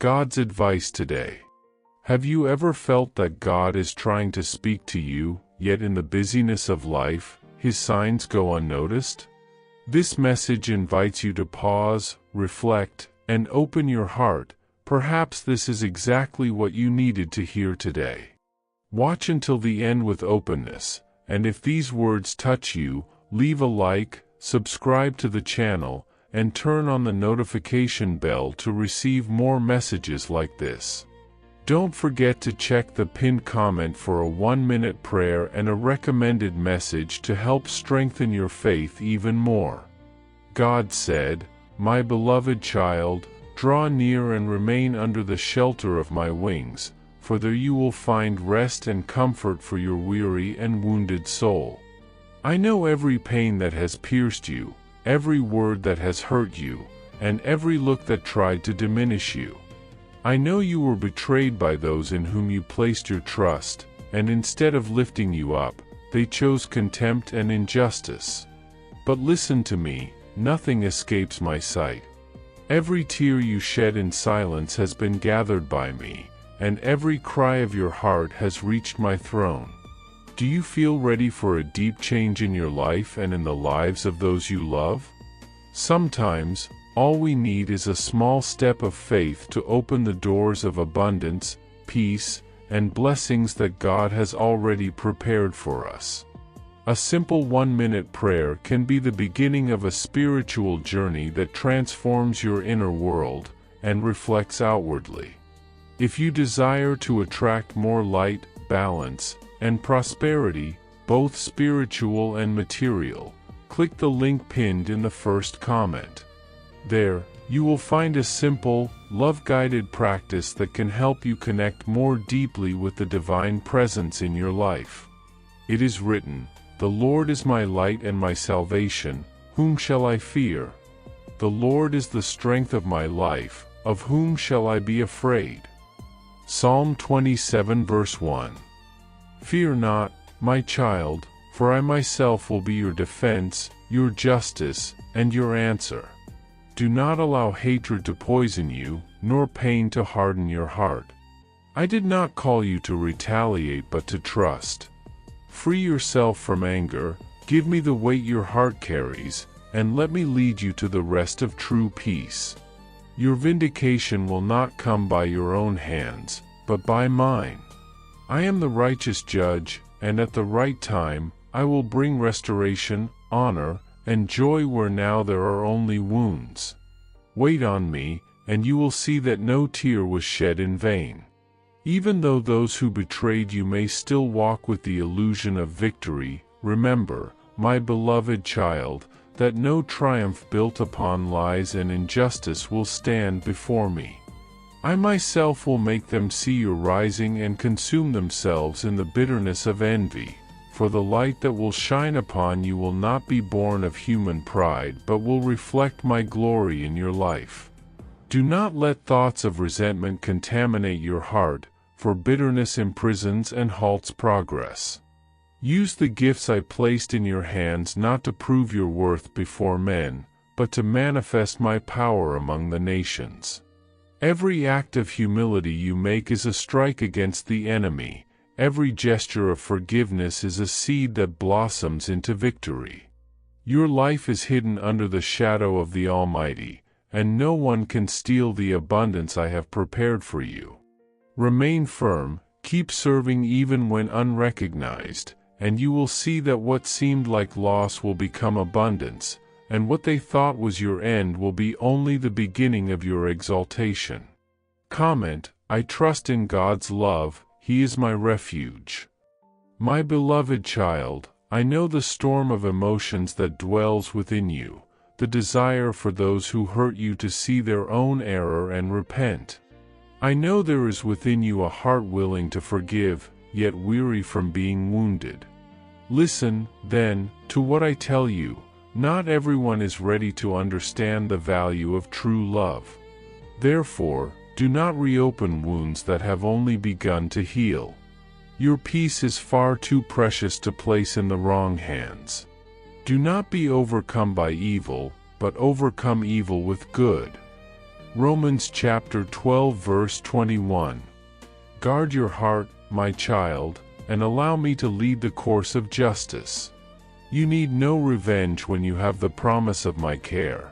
God's advice today. Have you ever felt that God is trying to speak to you, yet in the busyness of life, His signs go unnoticed? This message invites you to pause, reflect, and open your heart. Perhaps this is exactly what you needed to hear today. Watch until the end with openness, and if these words touch you, leave a like, subscribe to the channel, and turn on the notification bell to receive more messages like this. Don't forget to check the pinned comment for a 1-minute prayer and a recommended message to help strengthen your faith even more. God said, "My beloved child, draw near and remain under the shelter of my wings, for there you will find rest and comfort for your weary and wounded soul." I know every pain that has pierced you, every word that has hurt you, and every look that tried to diminish you. I know you were betrayed by those in whom you placed your trust, and instead of lifting you up, they chose contempt and injustice. But listen to me, nothing escapes my sight. Every tear you shed in silence has been gathered by me, and every cry of your heart has reached my throne. Do you feel ready for a deep change in your life and in the lives of those you love? Sometimes, all we need is a small step of faith to open the doors of abundance, peace, and blessings that God has already prepared for us. A simple 1-minute prayer can be the beginning of a spiritual journey that transforms your inner world and reflects outwardly. If you desire to attract more light, balance, and prosperity, both spiritual and material, click the link pinned in the first comment. There, you will find a simple, love-guided practice that can help you connect more deeply with the divine presence in your life. It is written, "The Lord is my light and my salvation, whom shall I fear? The Lord is the strength of my life, of whom shall I be afraid?" Psalm 27 verse 1. Fear not, my child, for I myself will be your defense, your justice, and your answer. Do not allow hatred to poison you, nor pain to harden your heart. I did not call you to retaliate but to trust. Free yourself from anger, give me the weight your heart carries, and let me lead you to the rest of true peace. Your vindication will not come by your own hands, but by mine. I am the righteous judge, and at the right time, I will bring restoration, honor, and joy where now there are only wounds. Wait on me, and you will see that no tear was shed in vain. Even though those who betrayed you may still walk with the illusion of victory, remember, my beloved child, that no triumph built upon lies and injustice will stand before me. I myself will make them see your rising and consume themselves in the bitterness of envy. For the light that will shine upon you will not be born of human pride but will reflect my glory in your life. Do not let thoughts of resentment contaminate your heart, for bitterness imprisons and halts progress. Use the gifts I placed in your hands not to prove your worth before men, but to manifest my power among the nations. Every act of humility you make is a strike against the enemy. Every gesture of forgiveness is a seed that blossoms into victory. Your life is hidden under the shadow of the Almighty, and no one can steal the abundance I have prepared for you. Remain firm, keep serving even when unrecognized, and you will see that what seemed like loss will become abundance, and what they thought was your end will be only the beginning of your exaltation. Comment, I trust in God's love. He is my refuge. My beloved child, I know the storm of emotions that dwells within you, the desire for those who hurt you to see their own error and repent. I know there is within you a heart willing to forgive, yet weary from being wounded. Listen, then, to what I tell you. Not everyone is ready to understand the value of true love. Therefore, do not reopen wounds that have only begun to heal. Your peace is far too precious to place in the wrong hands. Do not be overcome by evil, but overcome evil with good. Romans chapter 12 verse 21. Guard your heart, my child, and allow me to lead the course of justice. You need no revenge when you have the promise of my care.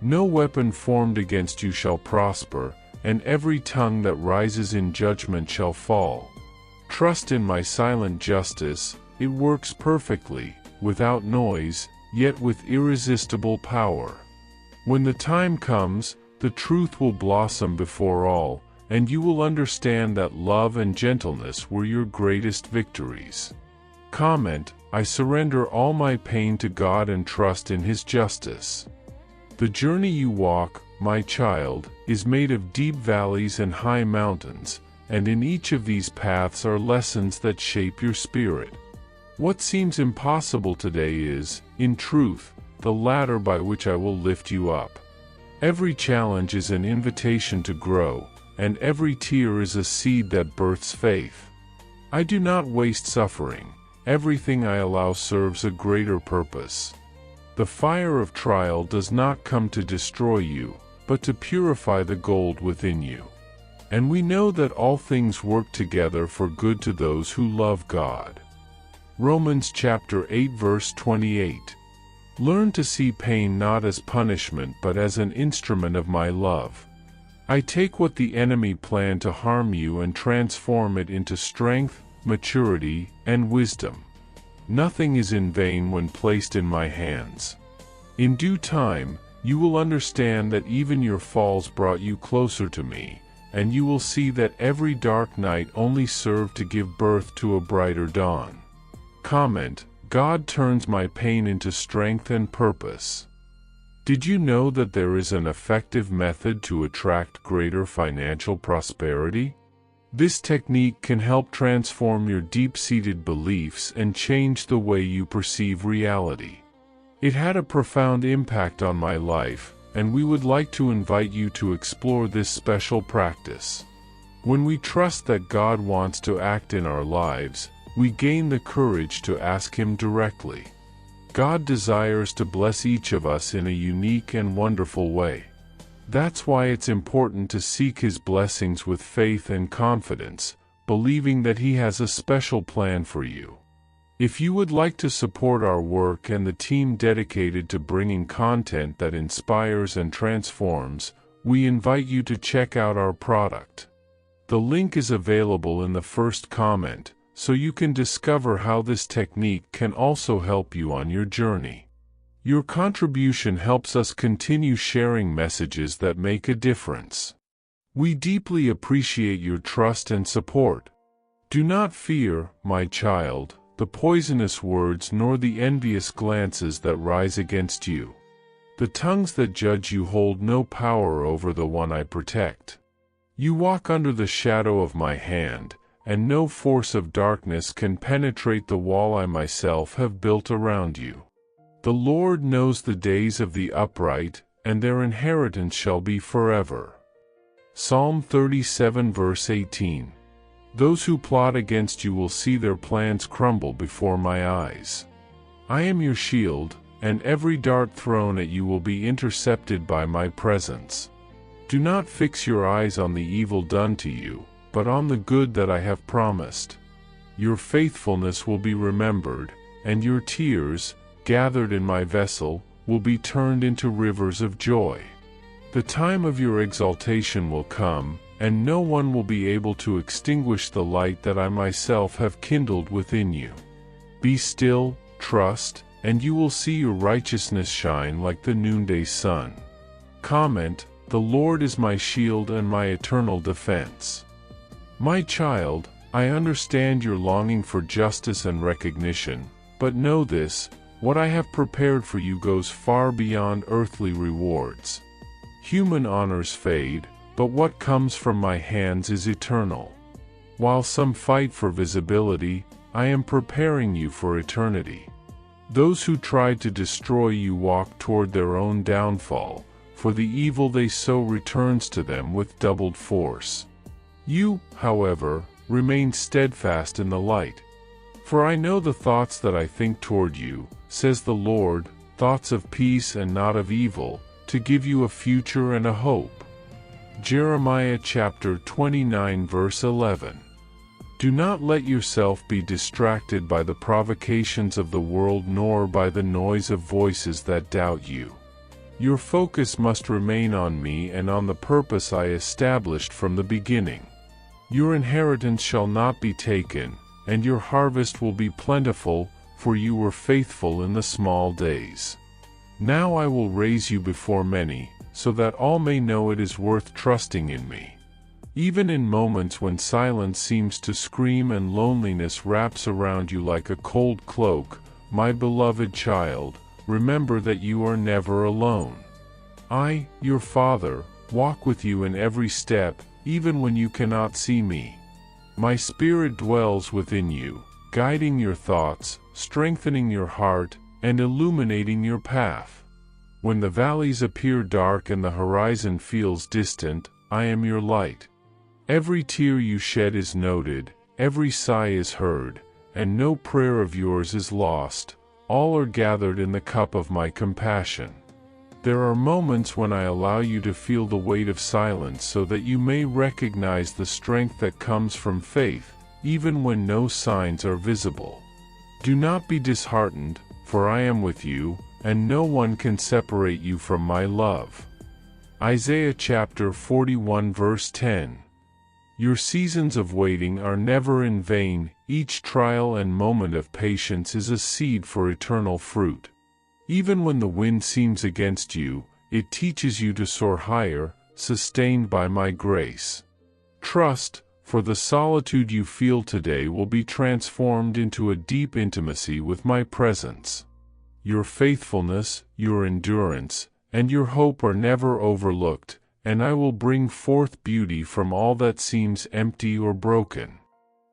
No weapon formed against you shall prosper, and every tongue that rises in judgment shall fall. Trust in my silent justice, it works perfectly, without noise, yet with irresistible power. When the time comes, the truth will blossom before all, and you will understand that love and gentleness were your greatest victories. Comment: I surrender all my pain to God and trust in His justice. The journey you walk, my child, is made of deep valleys and high mountains, and in each of these paths are lessons that shape your spirit. What seems impossible today is, in truth, the ladder by which I will lift you up. Every challenge is an invitation to grow, and every tear is a seed that births faith. I do not waste suffering. Everything I allow serves a greater purpose. The fire of trial does not come to destroy you, but to purify the gold within you. And we know that all things work together for good to those who love God. Romans chapter 8 verse 28. Learn to see pain not as punishment but as an instrument of my love. I take what the enemy planned to harm you and transform it into strength, maturity, and wisdom. Nothing is in vain when placed in my hands. In due time, you will understand that even your falls brought you closer to me, and you will see that every dark night only served to give birth to a brighter dawn. Comment: God turns my pain into strength and purpose. Did you know that there is an effective method to attract greater financial prosperity? This technique can help transform your deep-seated beliefs and change the way you perceive reality. It had a profound impact on my life, and we would like to invite you to explore this special practice. When we trust that God wants to act in our lives, we gain the courage to ask Him directly. God desires to bless each of us in a unique and wonderful way. That's why it's important to seek His blessings with faith and confidence, believing that He has a special plan for you. If you would like to support our work and the team dedicated to bringing content that inspires and transforms, we invite you to check out our product. The link is available in the first comment, so you can discover how this technique can also help you on your journey. Your contribution helps us continue sharing messages that make a difference. We deeply appreciate your trust and support. Do not fear, my child, the poisonous words nor the envious glances that rise against you. The tongues that judge you hold no power over the one I protect. You walk under the shadow of my hand, and no force of darkness can penetrate the wall I myself have built around you. The Lord knows the days of the upright, and their inheritance shall be forever. Psalm 37 verse 18. Those who plot against you will see their plans crumble before my eyes. I am your shield, and every dart thrown at you will be intercepted by my presence. Do not fix your eyes on the evil done to you, but on the good that I have promised. Your faithfulness will be remembered, and your tears, gathered in my vessel, will be turned into rivers of joy. The time of your exaltation will come, and no one will be able to extinguish the light that I myself have kindled within you. Be still, trust, and you will see your righteousness shine like the noonday sun. Comment: The Lord is my shield and my eternal defense. My child, I understand your longing for justice and recognition, but know this: what I have prepared for you goes far beyond earthly rewards. Human honors fade, but what comes from my hands is eternal. While some fight for visibility, I am preparing you for eternity. Those who tried to destroy you walk toward their own downfall, for the evil they sow returns to them with doubled force. You, however, remain steadfast in the light. For I know the thoughts that I think toward you, says the Lord, thoughts of peace and not of evil, to give you a future and a hope. Jeremiah chapter 29 verse 11. Do not let yourself be distracted by the provocations of the world nor by the noise of voices that doubt you. Your focus must remain on me and on the purpose I established from the beginning. Your inheritance shall not be taken, and your harvest will be plentiful, for you were faithful in the small days. Now I will raise you before many, so that all may know it is worth trusting in me. Even in moments when silence seems to scream and loneliness wraps around you like a cold cloak, my beloved child, remember that you are never alone. I, your Father, walk with you in every step, even when you cannot see me. My Spirit dwells within you, guiding your thoughts, strengthening your heart, and illuminating your path. When the valleys appear dark and the horizon feels distant, I am your light. Every tear you shed is noted, every sigh is heard, and no prayer of yours is lost. All are gathered in the cup of my compassion. There are moments when I allow you to feel the weight of silence so that you may recognize the strength that comes from faith, even when no signs are visible. Do not be disheartened, for I am with you, and no one can separate you from my love. Isaiah chapter 41 verse 10. Your seasons of waiting are never in vain, each trial and moment of patience is a seed for eternal fruit. Even when the wind seems against you, it teaches you to soar higher, sustained by my grace. Trust, for the solitude you feel today will be transformed into a deep intimacy with my presence. Your faithfulness, your endurance, and your hope are never overlooked, and I will bring forth beauty from all that seems empty or broken.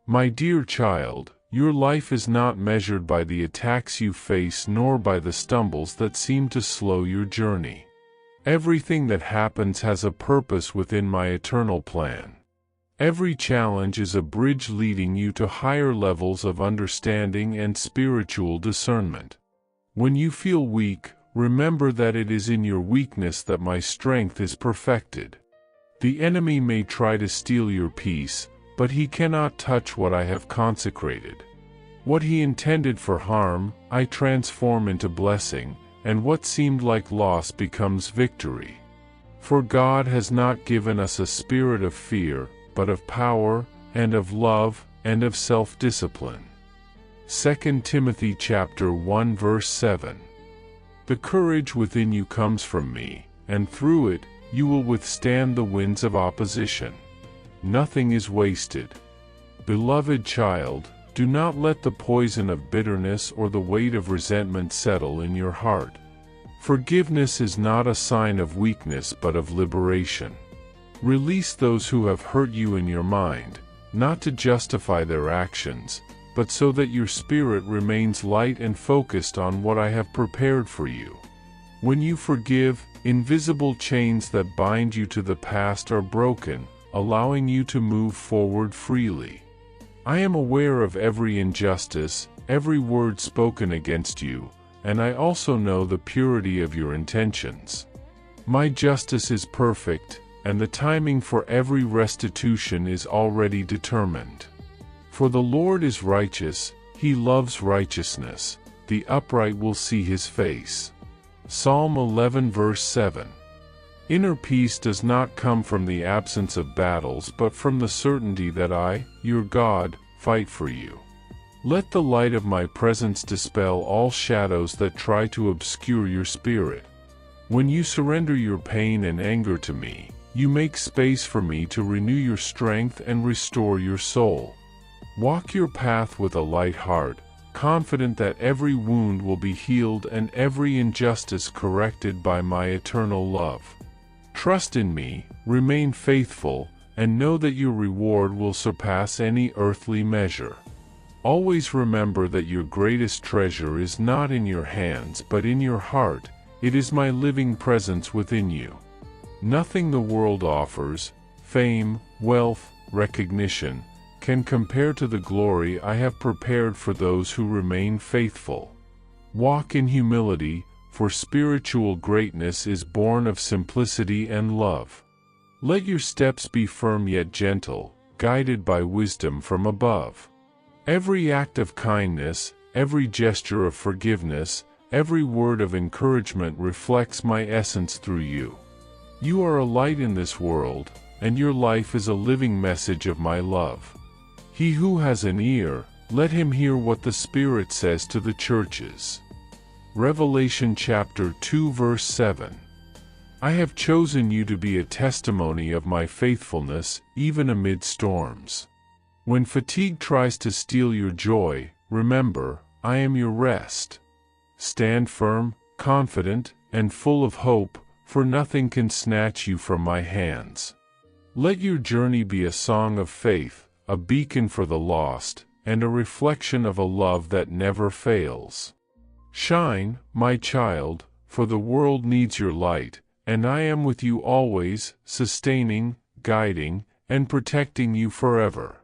My dear child, your life is not measured by the attacks you face nor by the stumbles that seem to slow your journey. Everything that happens has a purpose within my eternal plan. Every challenge is a bridge leading you to higher levels of understanding and spiritual discernment. When you feel weak, remember that it is in your weakness that my strength is perfected. The enemy may try to steal your peace, but he cannot touch what I have consecrated. What he intended for harm, I transform into blessing, and what seemed like loss becomes victory. For God has not given us a spirit of fear, but of power, and of love, and of self-discipline. 2 Timothy chapter 1 verse 7. The courage within you comes from me, and through it, you will withstand the winds of opposition. Nothing is wasted. Beloved child, do not let the poison of bitterness or the weight of resentment settle in your heart. Forgiveness is not a sign of weakness but of liberation. Release those who have hurt you in your mind, not to justify their actions, but so that your spirit remains light and focused on what I have prepared for you. When you forgive, invisible chains that bind you to the past are broken, allowing you to move forward freely. I am aware of every injustice, every word spoken against you, and I also know the purity of your intentions. My justice is perfect, and the timing for every restitution is already determined. For the Lord is righteous, he loves righteousness, the upright will see his face. Psalm 11 verse 7. Inner peace does not come from the absence of battles but from the certainty that I, your God, fight for you. Let the light of my presence dispel all shadows that try to obscure your spirit. When you surrender your pain and anger to me, you make space for me to renew your strength and restore your soul. Walk your path with a light heart, confident that every wound will be healed and every injustice corrected by my eternal love. Trust in me, remain faithful, and know that your reward will surpass any earthly measure. Always remember that your greatest treasure is not in your hands but in your heart. It is my living presence within you. Nothing the world offers, fame, wealth, recognition, can compare to the glory I have prepared for those who remain faithful. Walk in humility, for spiritual greatness is born of simplicity and love. Let your steps be firm yet gentle, guided by wisdom from above. Every act of kindness, every gesture of forgiveness, every word of encouragement reflects my essence through you. You are a light in this world, and your life is a living message of my love. He who has an ear, let him hear what the Spirit says to the churches. Revelation chapter 2 verse 7. I have chosen you to be a testimony of my faithfulness, even amid storms. When fatigue tries to steal your joy, remember, I am your rest. Stand firm, confident, and full of hope, for nothing can snatch you from my hands. Let your journey be a song of faith, a beacon for the lost, and a reflection of a love that never fails. Shine, my child, for the world needs your light, and I am with you always, sustaining, guiding, and protecting you forever.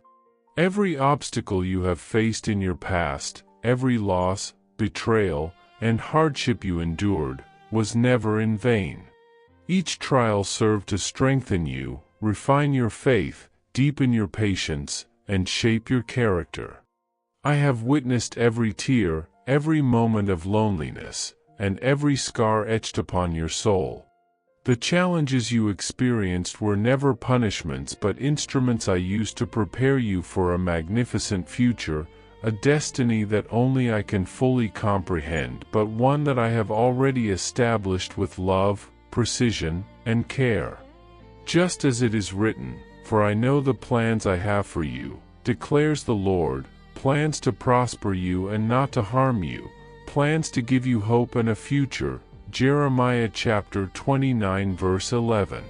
Every obstacle you have faced in your past, every loss, betrayal, and hardship you endured, was never in vain. Each trial served to strengthen you, refine your faith, deepen your patience, and shape your character. I have witnessed every tear, every moment of loneliness, and every scar etched upon your soul. The challenges you experienced were never punishments but instruments I used to prepare you for a magnificent future, a destiny that only I can fully comprehend, but one that I have already established with love, precision, and care. Just as it is written, "For I know the plans I have for you, declares the Lord, plans to prosper you and not to harm you, plans to give you hope and a future." Jeremiah chapter 29 verse 11.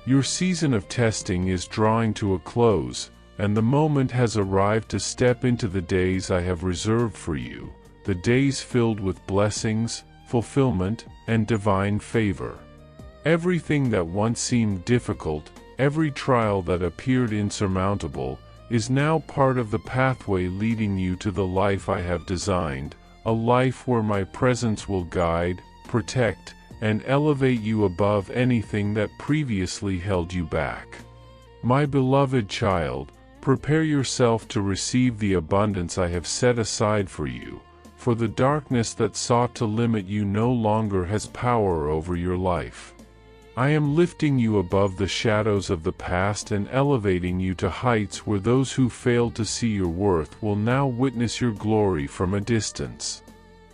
Your season of testing is drawing to a close, and the moment has arrived to step into the days I have reserved for you, the days filled with blessings, fulfillment, and divine favor. Everything that once seemed difficult, every trial that appeared insurmountable, is now part of the pathway leading you to the life I have designed, a life where my presence will guide, protect, and elevate you above anything that previously held you back. My beloved child, prepare yourself to receive the abundance I have set aside for you, for the darkness that sought to limit you no longer has power over your life. I am lifting you above the shadows of the past and elevating you to heights where those who failed to see your worth will now witness your glory from a distance.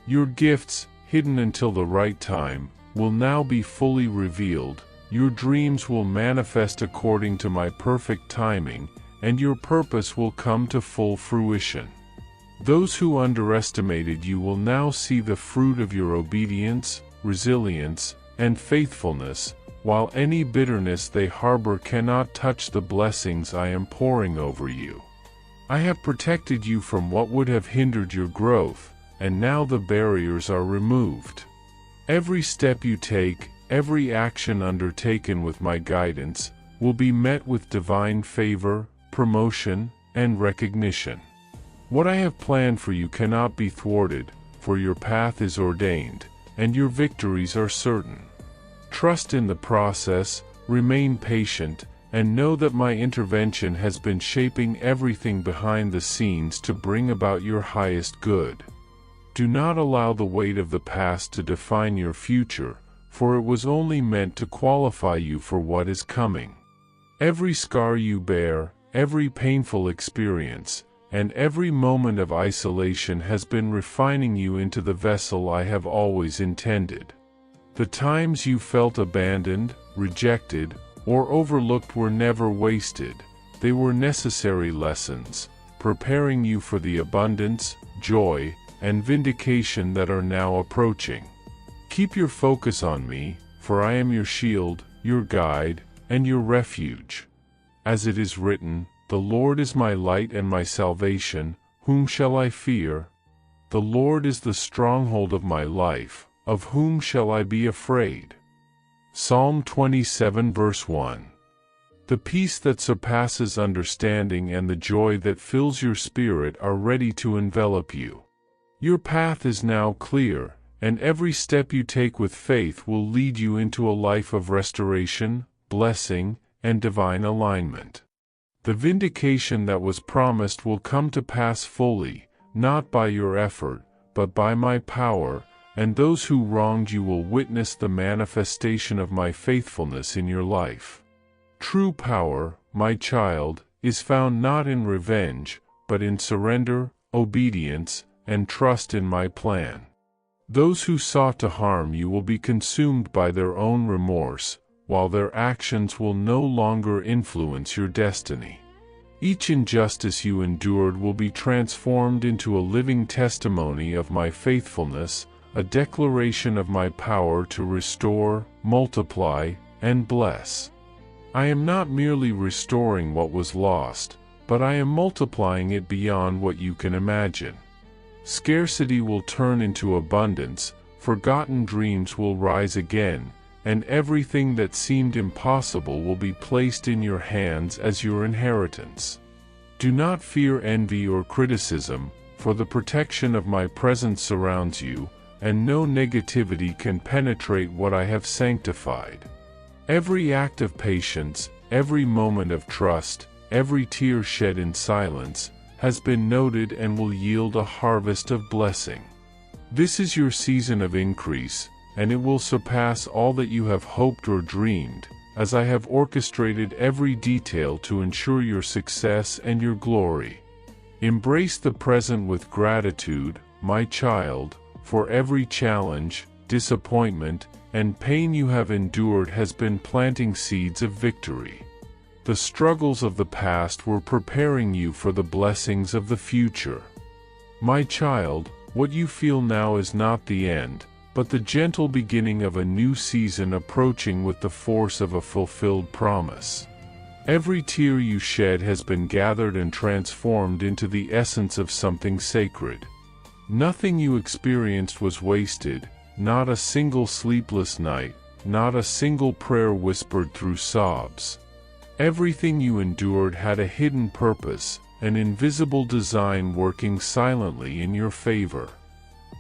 Your gifts, hidden until the right time, will now be fully revealed, your dreams will manifest according to my perfect timing, and your purpose will come to full fruition. Those who underestimated you will now see the fruit of your obedience, resilience, and faithfulness, while any bitterness they harbor cannot touch the blessings I am pouring over you. I have protected you from what would have hindered your growth, and now the barriers are removed. Every step you take, every action undertaken with my guidance, will be met with divine favor, promotion, and recognition. What I have planned for you cannot be thwarted, for your path is ordained, and your victories are certain. Trust in the process, remain patient, and know that my intervention has been shaping everything behind the scenes to bring about your highest good. Do not allow the weight of the past to define your future, for it was only meant to qualify you for what is coming. Every scar you bear, every painful experience, and every moment of isolation has been refining you into the vessel I have always intended. The times you felt abandoned, rejected, or overlooked were never wasted. They were necessary lessons, preparing you for the abundance, joy, and vindication that are now approaching. Keep your focus on me, for I am your shield, your guide, and your refuge. As it is written, "The Lord is my light and my salvation, whom shall I fear? The Lord is the stronghold of my life, of whom shall I be afraid?" Psalm 27 verse 1. The peace that surpasses understanding and the joy that fills your spirit are ready to envelop you. Your path is now clear, and every step you take with faith will lead you into a life of restoration, blessing, and divine alignment. The vindication that was promised will come to pass fully, not by your effort, but by my power, and those who wronged you will witness the manifestation of my faithfulness in your life. True power, my child, is found not in revenge, but in surrender, obedience, and trust in my plan. Those who sought to harm you will be consumed by their own remorse, while their actions will no longer influence your destiny. Each injustice you endured will be transformed into a living testimony of my faithfulness, a declaration of my power to restore, multiply, and bless. I am not merely restoring what was lost, but I am multiplying it beyond what you can imagine. Scarcity will turn into abundance, forgotten dreams will rise again, and everything that seemed impossible will be placed in your hands as your inheritance. Do not fear envy or criticism, for the protection of my presence surrounds you, and no negativity can penetrate what I have sanctified. Every act of patience, every moment of trust, every tear shed in silence, has been noted and will yield a harvest of blessing. This is your season of increase, and it will surpass all that you have hoped or dreamed, as I have orchestrated every detail to ensure your success and your glory. Embrace the present with gratitude, my child, for every challenge, disappointment, and pain you have endured has been planting seeds of victory. The struggles of the past were preparing you for the blessings of the future. My child, what you feel now is not the end, but the gentle beginning of a new season approaching with the force of a fulfilled promise. Every tear you shed has been gathered and transformed into the essence of something sacred. Nothing you experienced was wasted, not a single sleepless night, not a single prayer whispered through sobs. Everything you endured had a hidden purpose, an invisible design working silently in your favor.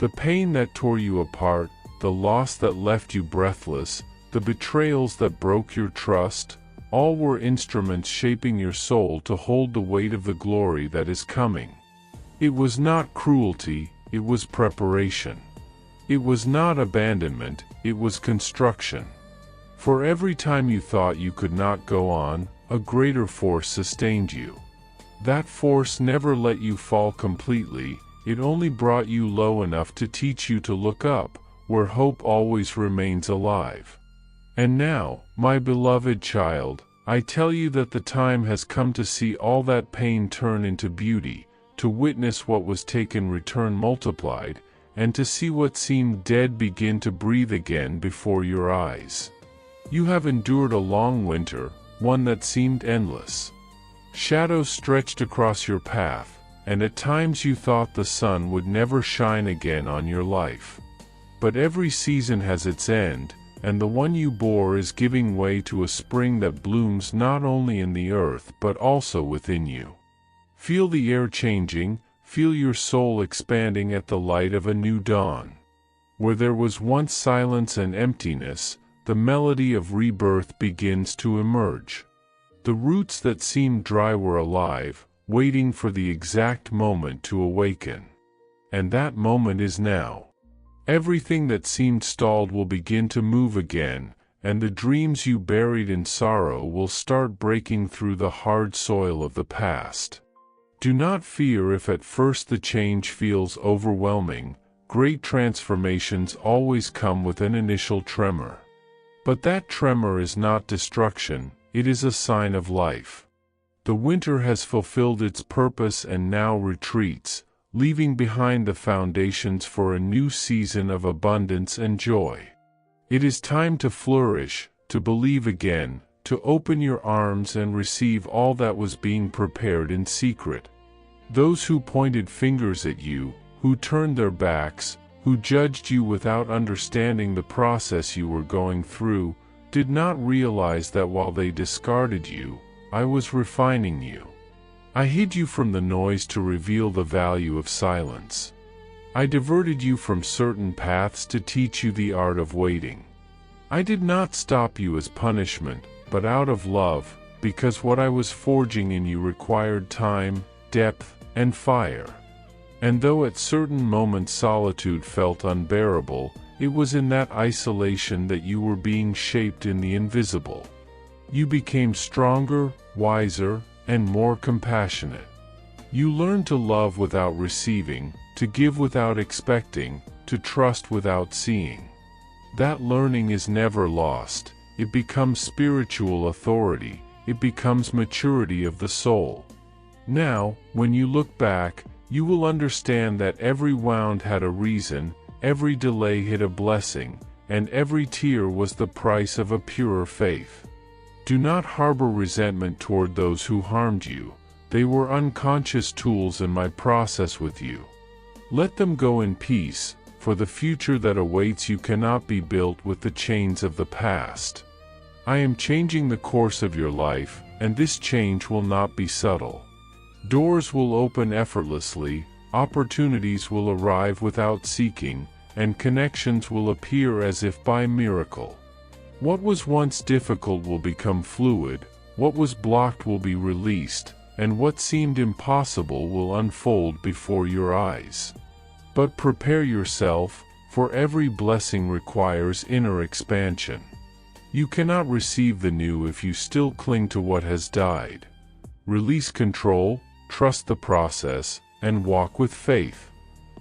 The pain that tore you apart, the loss that left you breathless, the betrayals that broke your trust, all were instruments shaping your soul to hold the weight of the glory that is coming. It was not cruelty, it was preparation. It was not abandonment, it was construction. For every time you thought you could not go on, a greater force sustained you. That force never let you fall completely, it only brought you low enough to teach you to look up, where hope always remains alive. And now, my beloved child, I tell you that the time has come to see all that pain turn into beauty, to witness what was taken return multiplied, and to see what seemed dead begin to breathe again before your eyes. You have endured a long winter, one that seemed endless. Shadows stretched across your path, and at times you thought the sun would never shine again on your life. But every season has its end, and the one you bore is giving way to a spring that blooms not only in the earth but also within you. Feel the air changing, feel your soul expanding at the light of a new dawn. Where there was once silence and emptiness, the melody of rebirth begins to emerge. The roots that seemed dry were alive, waiting for the exact moment to awaken. And that moment is now. Everything that seemed stalled will begin to move again, and the dreams you buried in sorrow will start breaking through the hard soil of the past. Do not fear if at first the change feels overwhelming. Great transformations always come with an initial tremor. But that tremor is not destruction, it is a sign of life. The winter has fulfilled its purpose and now retreats, leaving behind the foundations for a new season of abundance and joy. It is time to flourish, to believe again, to open your arms and receive all that was being prepared in secret. Those who pointed fingers at you, who turned their backs, who judged you without understanding the process you were going through, did not realize that while they discarded you, I was refining you. I hid you from the noise to reveal the value of silence. I diverted you from certain paths to teach you the art of waiting. I did not stop you as punishment, but out of love, because what I was forging in you required time, depth, and fire. And though at certain moments solitude felt unbearable, it was in that isolation that you were being shaped in the invisible. You became stronger, wiser, and more compassionate. You learned to love without receiving, to give without expecting, to trust without seeing. That learning is never lost. It becomes spiritual authority. It becomes maturity of the soul. Now, when you look back, you will understand that every wound had a reason, every delay hid a blessing, and every tear was the price of a purer faith. Do not harbor resentment toward those who harmed you. They were unconscious tools in my process with you. Let them go in peace, for the future that awaits you cannot be built with the chains of the past. I am changing the course of your life, and this change will not be subtle. Doors will open effortlessly, opportunities will arrive without seeking, and connections will appear as if by miracle. What was once difficult will become fluid, what was blocked will be released, and what seemed impossible will unfold before your eyes. But prepare yourself, for every blessing requires inner expansion. You cannot receive the new if you still cling to what has died. Release control, trust the process, and walk with faith.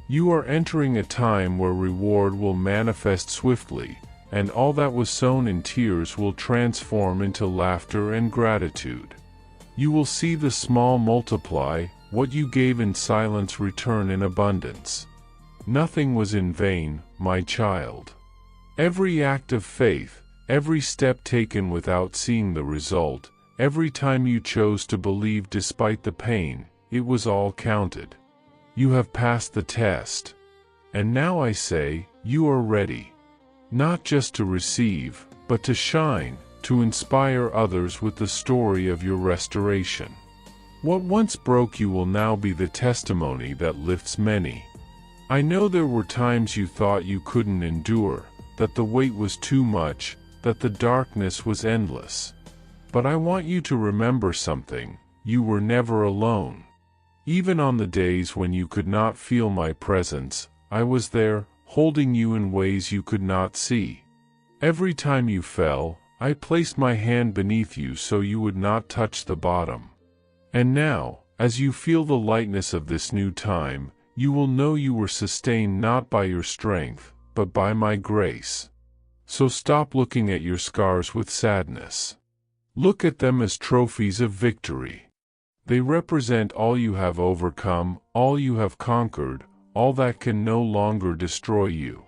You are entering a time where reward will manifest swiftly, and all that was sown in tears will transform into laughter and gratitude. You will see the small multiply, what you gave in silence return in abundance. Nothing was in vain, my child. Every act of faith, every step taken without seeing the result, every time you chose to believe despite the pain, it was all counted. You have passed the test. And now I say, you are ready. Not just to receive, but to shine, to inspire others with the story of your restoration. What once broke you will now be the testimony that lifts many. I know there were times you thought you couldn't endure, that the weight was too much, that the darkness was endless. But I want you to remember something: you were never alone. Even on the days when you could not feel my presence, I was there, holding you in ways you could not see. Every time you fell, I placed my hand beneath you so you would not touch the bottom. And now, as you feel the lightness of this new time, you will know you were sustained not by your strength, but by my grace. So stop looking at your scars with sadness. Look at them as trophies of victory. They represent all you have overcome, all you have conquered, all that can no longer destroy you.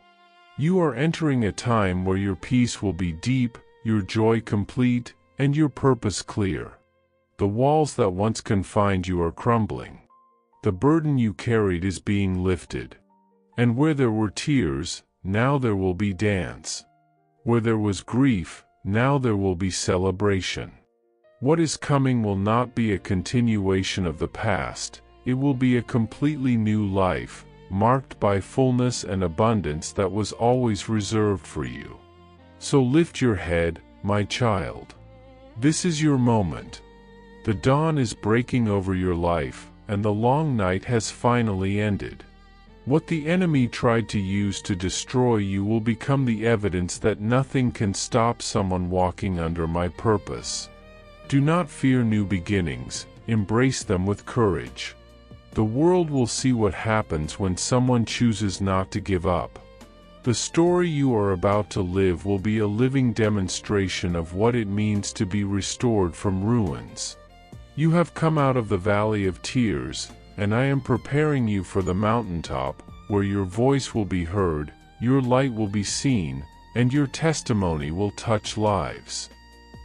You are entering a time where your peace will be deep, your joy complete, and your purpose clear. The walls that once confined you are crumbling. The burden you carried is being lifted. And where there were tears, now there will be dance. Where there was grief, now there will be celebration. What is coming will not be a continuation of the past, it will be a completely new life, marked by fullness and abundance that was always reserved for you. So lift your head, my child. This is your moment. The dawn is breaking over your life, and the long night has finally ended. What the enemy tried to use to destroy you will become the evidence that nothing can stop someone walking under my purpose. Do not fear new beginnings, embrace them with courage. The world will see what happens when someone chooses not to give up. The story you are about to live will be a living demonstration of what it means to be restored from ruins. You have come out of the valley of tears, and I am preparing you for the mountaintop, where your voice will be heard, your light will be seen, and your testimony will touch lives.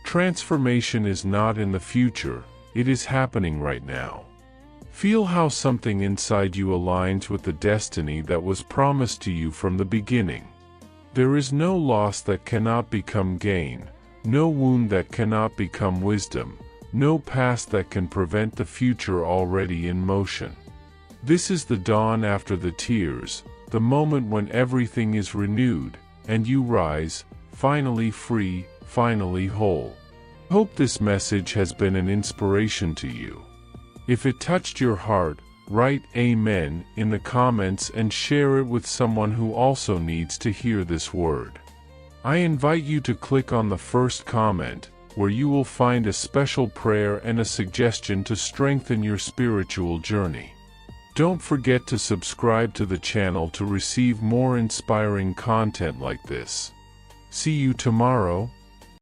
Transformation is not in the future, it is happening right now. Feel how something inside you aligns with the destiny that was promised to you from the beginning. There is no loss that cannot become gain, no wound that cannot become wisdom, no past that can prevent the future already in motion. This is the dawn after the tears, the moment when everything is renewed, and you rise, finally free, finally whole. Hope this message has been an inspiration to you. If it touched your heart, write Amen in the comments and share it with someone who also needs to hear this word. I invite you to click on the first comment, where you will find a special prayer and a suggestion to strengthen your spiritual journey. Don't forget to subscribe to the channel to receive more inspiring content like this. See you tomorrow.